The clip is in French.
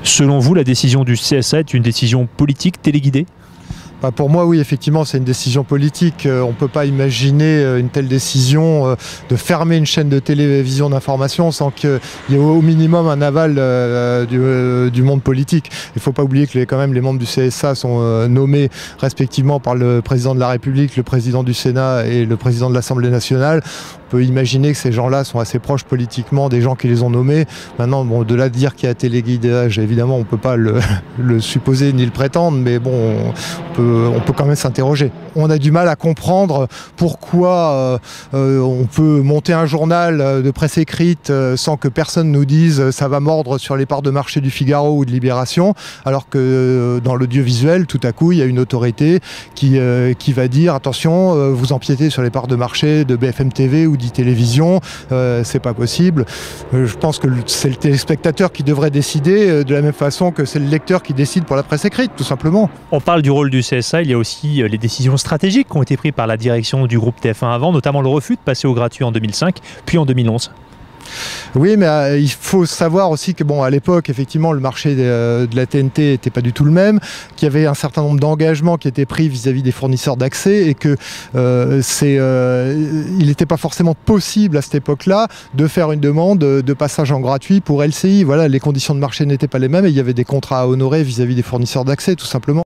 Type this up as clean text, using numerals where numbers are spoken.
Selon vous, la décision du CSA est une décision politique téléguidée ? Bah pour moi, oui, effectivement, c'est une décision politique. On ne peut pas imaginer une telle décision de fermer une chaîne de télévision d'information sans qu'il y ait au minimum un aval du monde politique. Il ne faut pas oublier que quand même les membres du CSA sont nommés respectivement par le président de la République, le président du Sénat et le président de l'Assemblée nationale. On peut imaginer que ces gens-là sont assez proches politiquement des gens qui les ont nommés. Maintenant, bon, de là de dire qu'il y a téléguidage, évidemment, on ne peut pas le supposer ni le prétendre, mais bon, on peut quand même s'interroger. On a du mal à comprendre pourquoi on peut monter un journal de presse écrite sans que personne nous dise ça va mordre sur les parts de marché du Figaro ou de Libération, alors que dans l'audiovisuel, tout à coup, il y a une autorité qui va dire attention, vous empiétez sur les parts de marché de BFM TV ou d'e-télévision, c'est pas possible. Je pense que c'est le téléspectateur qui devrait décider de la même façon que c'est le lecteur qui décide pour la presse écrite, tout simplement. On parle du rôle du CSA, il y a aussi les décisions stratégiques qui ont été prises par la direction du groupe TF1 avant, notamment le refus de passer au gratuit en 2005, puis en 2011. Oui, mais il faut savoir aussi que bon, à l'époque, effectivement, le marché de la TNT n'était pas du tout le même, qu'il y avait un certain nombre d'engagements qui étaient pris vis-à-vis des fournisseurs d'accès et que il n'était pas forcément possible à cette époque-là de faire une demande de passage en gratuit pour LCI. Voilà, les conditions de marché n'étaient pas les mêmes et il y avait des contrats à honorer vis-à-vis des fournisseurs d'accès, tout simplement.